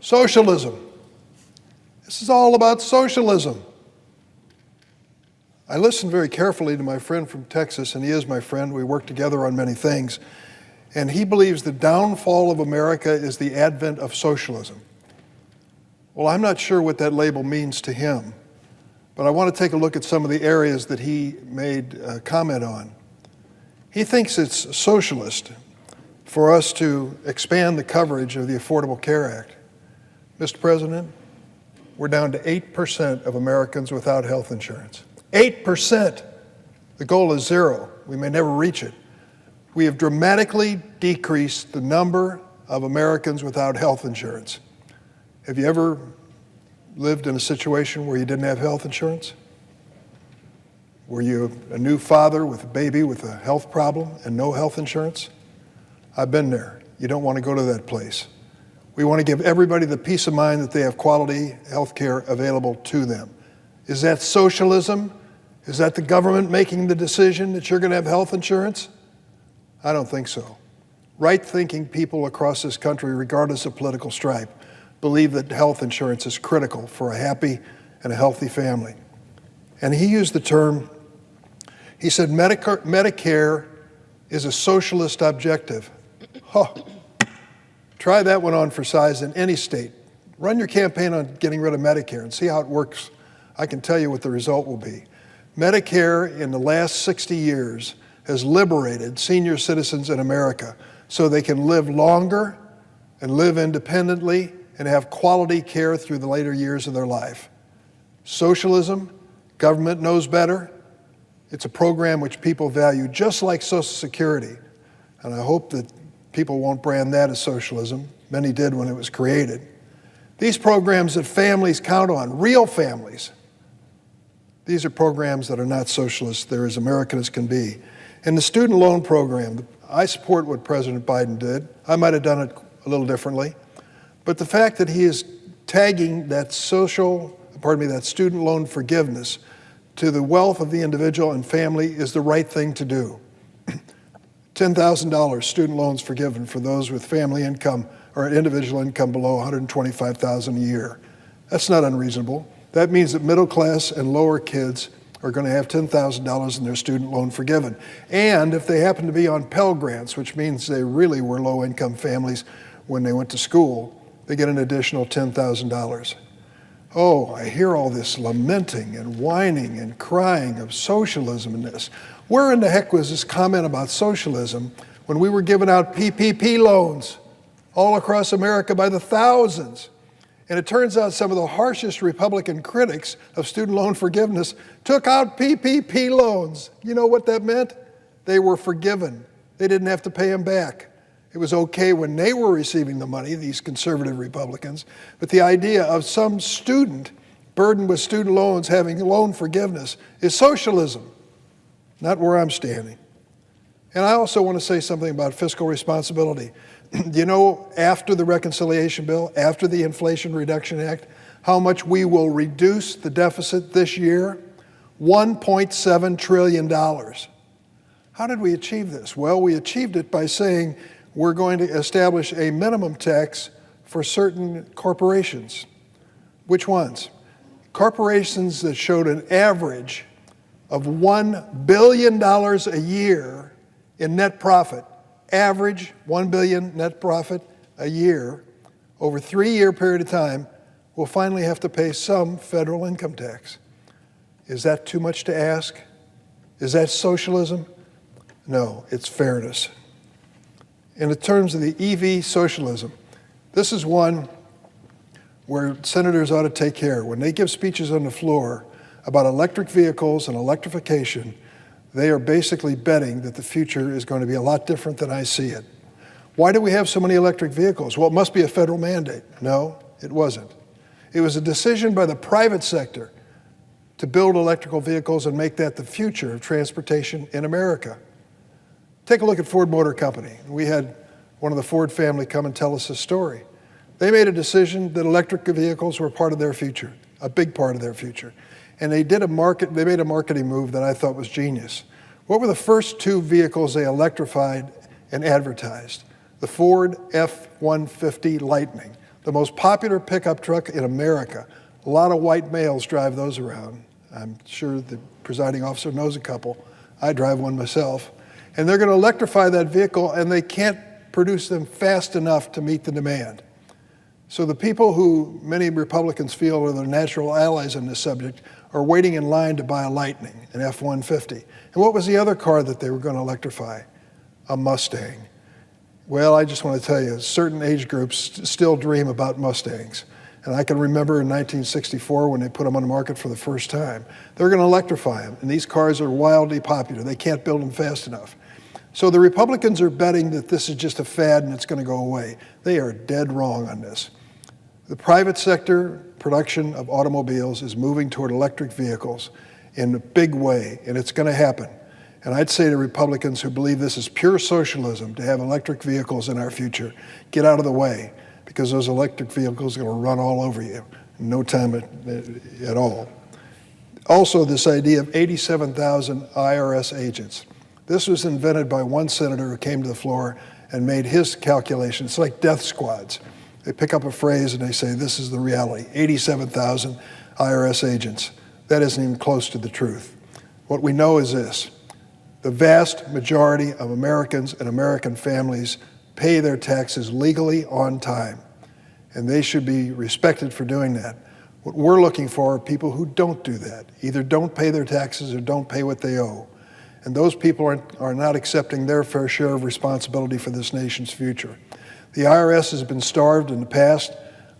Socialism. This is all about socialism. I listened very carefully to my friend from Texas, and he is my friend. We work together on many things. And he believes the downfall of America is the advent of socialism. Well, I'm not sure what that label means to him, but I want to take a look at some of the areas that he made a comment on. He thinks it's socialist for us to expand the coverage of the Affordable Care Act. Mr. President, we're down to 8% of Americans without health insurance. 8%. The goal is 0. We may never reach it. We have dramatically decreased the number of Americans without health insurance. Have you ever lived in a situation where you didn't have health insurance? Were you a new father with a baby with a health problem and no health insurance? I've been there. You don't want to go to that place. We want to give everybody the peace of mind that they have quality health care available to them. Is that socialism? Is that the government making the decision that you're going to have health insurance? I don't think so. Right-thinking people across this country, regardless of political stripe, believe that health insurance is critical for a happy and a healthy family. And he used the term, he said, Medicare is a socialist objective. Oh, try that one on for size in any state. Run your campaign on getting rid of Medicare and see how it works. I can tell you what the result will be. Medicare in the last 60 years has liberated senior citizens in America so they can live longer and live independently and have quality care through the later years of their life. Socialism, government knows better. It's a program which people value, just like Social Security. And I hope that people won't brand that as socialism. Many did when it was created. These programs that families count on, real families, these are programs that are not socialist. They're as American as can be. In the student loan program, I support what President Biden did. I might have done it a little differently. But the fact that he is tagging that student loan forgiveness to the wealth of the individual and family is the right thing to do. $10,000 student loans forgiven for those with family income or individual income below $125,000 a year. That's not unreasonable. That means that middle class and lower kids are going to have $10,000 in their student loan forgiven. And if they happen to be on Pell Grants, which means they really were low-income families when they went to school, they get an additional $10,000. Oh, I hear all this lamenting and whining and crying of socialism in this. Where in the heck was this comment about socialism when we were giving out PPP loans all across America by the thousands? And it turns out some of the harshest Republican critics of student loan forgiveness took out PPP loans. You know what that meant? They were forgiven. They didn't have to pay them back. It was okay when they were receiving the money, these conservative Republicans, but the idea of some student burdened with student loans having loan forgiveness is socialism, not where I'm standing. And I also want to say something about fiscal responsibility. You know, after the reconciliation bill, after the Inflation Reduction Act, how much we will reduce the deficit this year? $1.7 trillion. How did we achieve this? Well, we achieved it by saying we're going to establish a minimum tax for certain corporations. Which ones? Corporations that showed an average of $1 billion a year in net profit. Average $1 billion net profit a year over a 3-year period of time will finally have to pay some federal income tax. Is that too much to ask? Is that socialism? No, it's fairness. In the terms of the EV socialism, this is one where senators ought to take care. When they give speeches on the floor about electric vehicles and electrification, they are basically betting that the future is going to be a lot different than I see it. Why do we have so many electric vehicles? Well, it must be a federal mandate. No, it wasn't. It was a decision by the private sector to build electrical vehicles and make that the future of transportation in America. Take a look at Ford Motor Company. We had one of the Ford family come and tell us a story. They made a decision that electric vehicles were part of their future, a big part of their future. And they made a marketing move that I thought was genius. What were the first 2 vehicles they electrified and advertised? The Ford F-150 Lightning. The most popular pickup truck in America. A lot of white males drive those around. I'm sure the presiding officer knows a couple. I drive one myself. And they're going to electrify that vehicle, and they can't produce them fast enough to meet the demand. So the people who many Republicans feel are their natural allies on this subject are waiting in line to buy a Lightning, an F-150. And what was the other car that they were going to electrify? A Mustang. Well, I just want to tell you, certain age groups still dream about Mustangs. And I can remember in 1964 when they put them on the market for the first time. They're going to electrify them, and these cars are wildly popular. They can't build them fast enough. So the Republicans are betting that this is just a fad and it's going to go away. They are dead wrong on this. The private sector production of automobiles is moving toward electric vehicles in a big way, and it's going to happen. And I'd say to Republicans who believe this is pure socialism to have electric vehicles in our future, get out of the way, because those electric vehicles are going to run all over you in no time at all. Also, this idea of 87,000 IRS agents. This was invented by one senator who came to the floor and made his calculation. It's like death squads. They pick up a phrase and they say, this is the reality, 87,000 IRS agents. That isn't even close to the truth. What we know is this: the vast majority of Americans and American families pay their taxes legally on time, and they should be respected for doing that. What we're looking for are people who don't do that, either don't pay their taxes or don't pay what they owe. And those people are not accepting their fair share of responsibility for this nation's future. The IRS has been starved in the past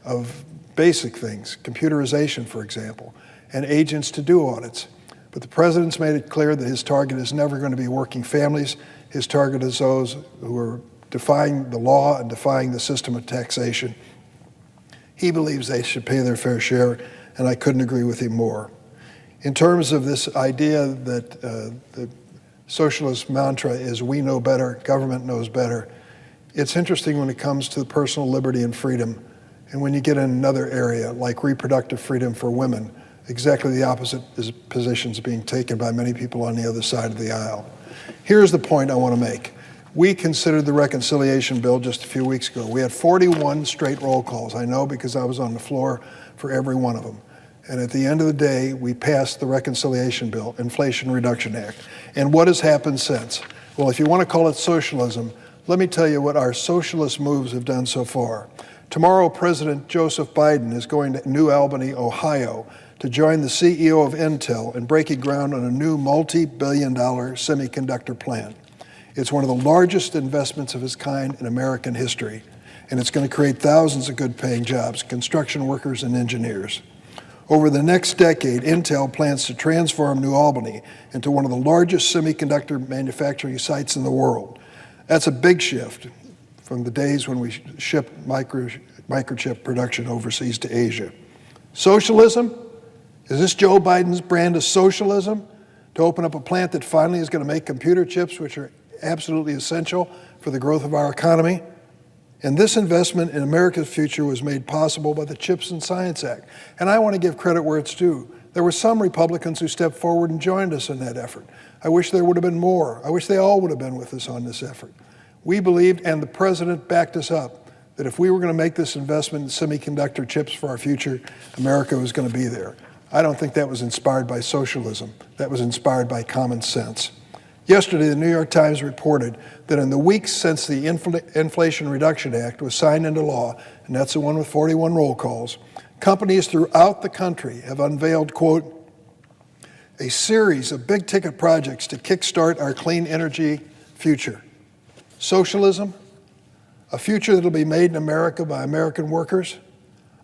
of basic things, computerization, for example, and agents to do audits. But the president's made it clear that his target is never going to be working families. His target is those who are defying the law and defying the system of taxation. He believes they should pay their fair share, and I couldn't agree with him more. In terms of this idea that the socialist mantra is we know better, government knows better, it's interesting when it comes to personal liberty and freedom, and when you get in another area like reproductive freedom for women, exactly the opposite position is being taken by many people on the other side of the aisle. Here's the point I want to make. We considered the reconciliation bill just a few weeks ago. We had 41 straight roll calls. I know because I was on the floor for every one of them. And at the end of the day, we passed the reconciliation bill, Inflation Reduction Act. And what has happened since? Well, if you want to call it socialism, let me tell you what our socialist moves have done so far. Tomorrow, President Joseph Biden is going to New Albany, Ohio, to join the CEO of Intel in breaking ground on a new multi-billion-dollar semiconductor plant. It's one of the largest investments of its kind in American history, and it's going to create thousands of good-paying jobs, construction workers and engineers. Over the next decade, Intel plans to transform New Albany into one of the largest semiconductor manufacturing sites in the world. That's a big shift from the days when we shipped microchip production overseas to Asia. Socialism? Is this Joe Biden's brand of socialism? To open up a plant that finally is going to make computer chips, which are absolutely essential for the growth of our economy? And this investment in America's future was made possible by the CHIPS and Science Act. And I want to give credit where it's due. There were some Republicans who stepped forward and joined us in that effort. I wish there would have been more. I wish they all would have been with us on this effort. We believed, and the president backed us up, that if we were going to make this investment in semiconductor chips for our future, America was going to be there. I don't think that was inspired by socialism. That was inspired by common sense. Yesterday, the New York Times reported that in the weeks since the Inflation Reduction Act was signed into law, and that's the one with 41 roll calls, companies throughout the country have unveiled, quote, a series of big-ticket projects to kickstart our clean energy future. Socialism? A future that will be made in America by American workers?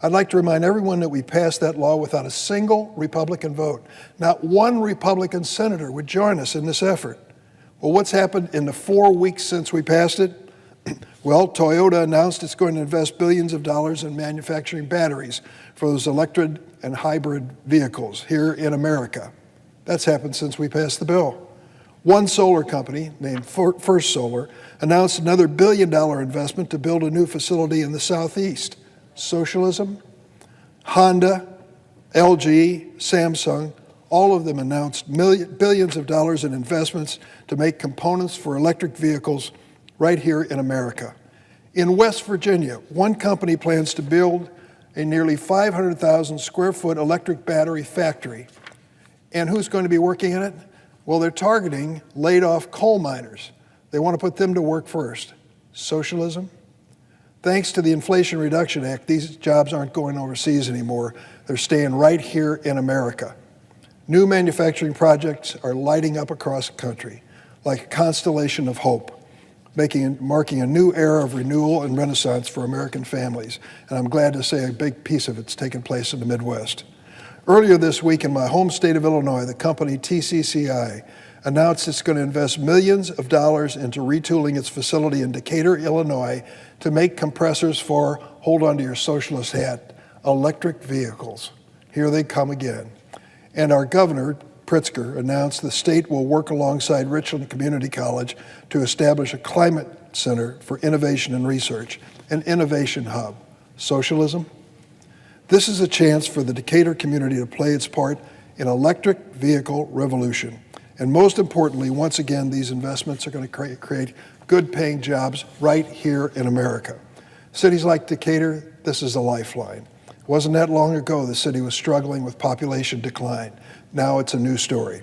I'd like to remind everyone that we passed that law without a single Republican vote. Not one Republican senator would join us in this effort. Well, what's happened in the 4 weeks since we passed it? Well, Toyota announced it's going to invest billions of dollars in manufacturing batteries for those electric and hybrid vehicles here in America. That's happened since we passed the bill. One solar company, named First Solar, announced another $1 billion investment to build a new facility in the Southeast. Socialism? Honda, LG, Samsung, all of them announced billions of dollars in investments to make components for electric vehicles right here in America. In West Virginia, one company plans to build a nearly 500,000 square foot electric battery factory. And who's going to be working in it? Well, they're targeting laid off coal miners. They want to put them to work first. Socialism? Thanks to the Inflation Reduction Act, these jobs aren't going overseas anymore. They're staying right here in America. New manufacturing projects are lighting up across the country like a constellation of hope, marking a new era of renewal and renaissance for American families. And I'm glad to say a big piece of it's taken place in the Midwest. Earlier this week in my home state of Illinois, the company TCCI announced it's going to invest millions of dollars into retooling its facility in Decatur, Illinois, to make compressors for, hold on to your socialist hat, electric vehicles. Here they come again. And our governor, Pritzker, announced the state will work alongside Richland Community College to establish a climate center for innovation and research, an innovation hub. Socialism? This is a chance for the Decatur community to play its part in electric vehicle revolution. And most importantly, once again, these investments are going to create good-paying jobs right here in America. Cities like Decatur, this is a lifeline. It wasn't that long ago the city was struggling with population decline. Now it's a new story.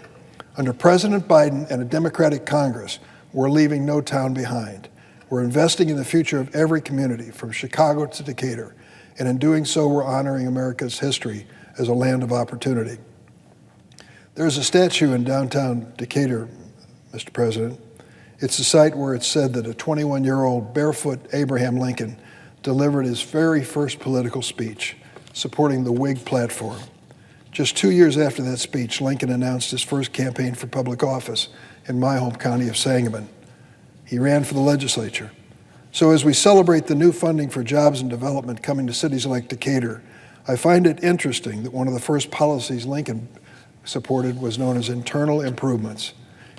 Under President Biden and a Democratic Congress, we're leaving no town behind. We're investing in the future of every community, from Chicago to Decatur. And in doing so, we're honoring America's history as a land of opportunity. There's a statue in downtown Decatur, Mr. President. It's the site where it's said that a 21-year-old barefoot Abraham Lincoln delivered his very first political speech, supporting the Whig platform. Just 2 years after that speech, Lincoln announced his first campaign for public office in my home county of Sangamon. He ran for the legislature. So as we celebrate the new funding for jobs and development coming to cities like Decatur, I find it interesting that one of the first policies Lincoln supported was known as internal improvements.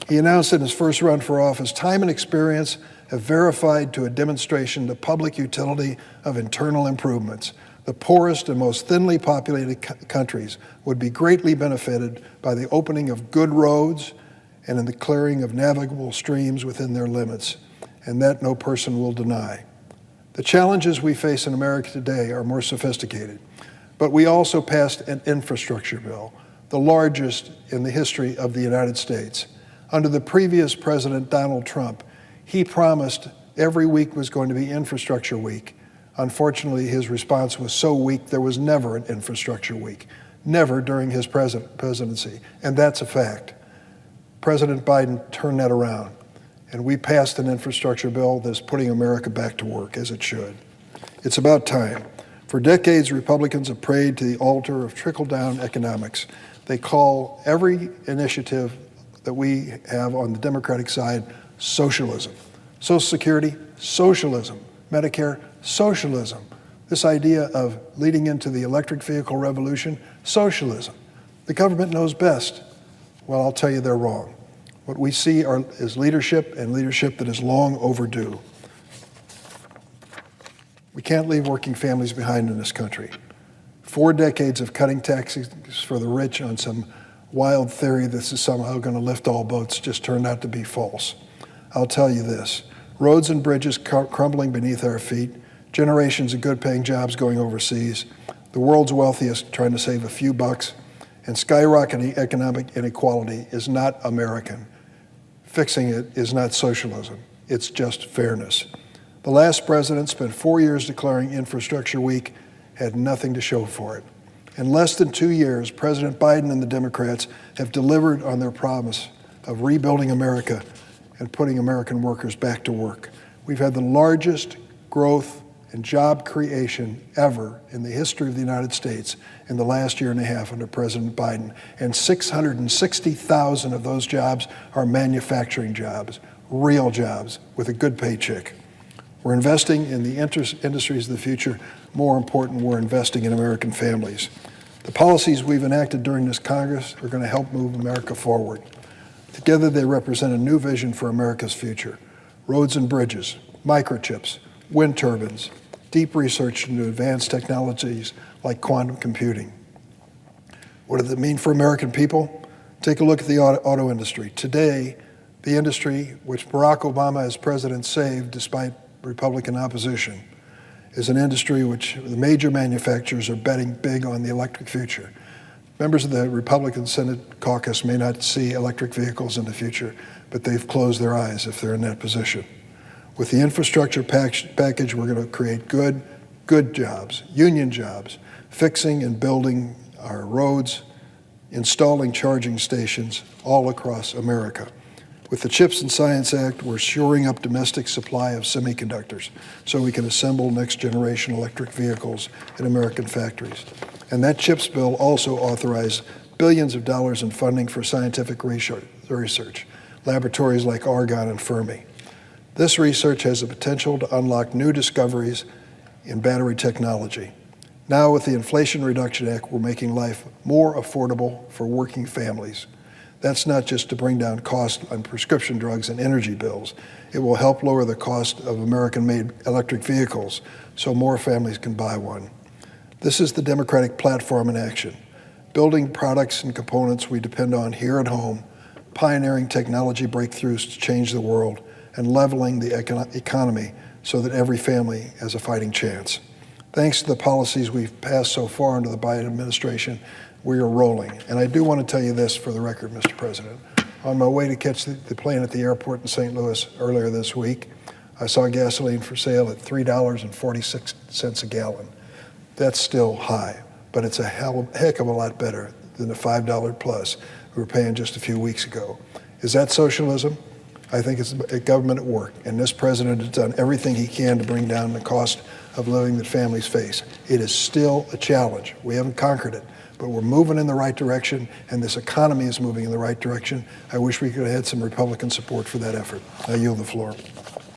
He announced in his first run for office, time and experience have verified to a demonstration the public utility of internal improvements. The poorest and most thinly populated countries would be greatly benefited by the opening of good roads and in the clearing of navigable streams within their limits, and that no person will deny. The challenges we face in America today are more sophisticated, but we also passed an infrastructure bill, the largest in the history of the United States. Under the previous president, Donald Trump, he promised every week was going to be infrastructure week. Unfortunately, his response was so weak, there was never an infrastructure week, never during his presidency, and that's a fact. President Biden turned that around, and we passed an infrastructure bill that's putting America back to work, as it should. It's about time. For decades, Republicans have prayed to the altar of trickle-down economics. They call every initiative that we have on the Democratic side socialism. Social Security, socialism. Medicare, socialism. This idea of leading into the electric vehicle revolution, socialism. The government knows best. Well, I'll tell you they're wrong. What we see is leadership, and leadership that is long overdue. We can't leave working families behind in this country. 4 decades of cutting taxes for the rich on some wild theory this is somehow going to lift all boats just turned out to be false. I'll tell you this, roads and bridges crumbling beneath our feet, generations of good-paying jobs going overseas, the world's wealthiest trying to save a few bucks, and skyrocketing economic inequality is not American. Fixing it is not socialism. It's just fairness. The last president spent 4 years declaring Infrastructure Week, had nothing to show for it. In less than 2 years, President Biden and the Democrats have delivered on their promise of rebuilding America and putting American workers back to work. We've had the largest growth and job creation ever in the history of the United States in the last year and a half under President Biden. And 660,000 of those jobs are manufacturing jobs, real jobs with a good paycheck. We're investing in the industries of the future. More important, we're investing in American families. The policies we've enacted during this Congress are going to help move America forward. Together, they represent a new vision for America's future. Roads and bridges, microchips, wind turbines, deep research into advanced technologies like quantum computing. What does it mean for American people? Take a look at the auto industry. Today, the industry, which Barack Obama as president saved despite Republican opposition, is an industry which the major manufacturers are betting big on the electric future. Members of the Republican Senate caucus may not see electric vehicles in the future, but they've closed their eyes if they're in that position. With the infrastructure package, we're going to create good jobs, union jobs, fixing and building our roads, installing charging stations all across America. With the CHIPS and Science Act, we're shoring up domestic supply of semiconductors so we can assemble next-generation electric vehicles in American factories. And that CHIPS bill also authorized billions of dollars in funding for scientific research, laboratories like Argonne and Fermi. This research has the potential to unlock new discoveries in battery technology. Now with the Inflation Reduction Act, we're making life more affordable for working families. That's not just to bring down costs on prescription drugs and energy bills. It will help lower the cost of American-made electric vehicles so more families can buy one. This is the Democratic platform in action, building products and components we depend on here at home, pioneering technology breakthroughs to change the world, and leveling the economy so that every family has a fighting chance. Thanks to the policies we've passed so far under the Biden administration, we are rolling. And I do want to tell you this for the record, Mr. President. On my way to catch the plane at the airport in St. Louis earlier this week, I saw gasoline for sale at $3.46 a gallon. That's still high, but it's a heck of a lot better than the $5 plus we were paying just a few weeks ago. Is that socialism? I think it's a government at work, and this president has done everything he can to bring down the cost of living that families face. It is still a challenge. We haven't conquered it, but we're moving in the right direction, and this economy is moving in the right direction. I wish we could have had some Republican support for that effort. I yield the floor.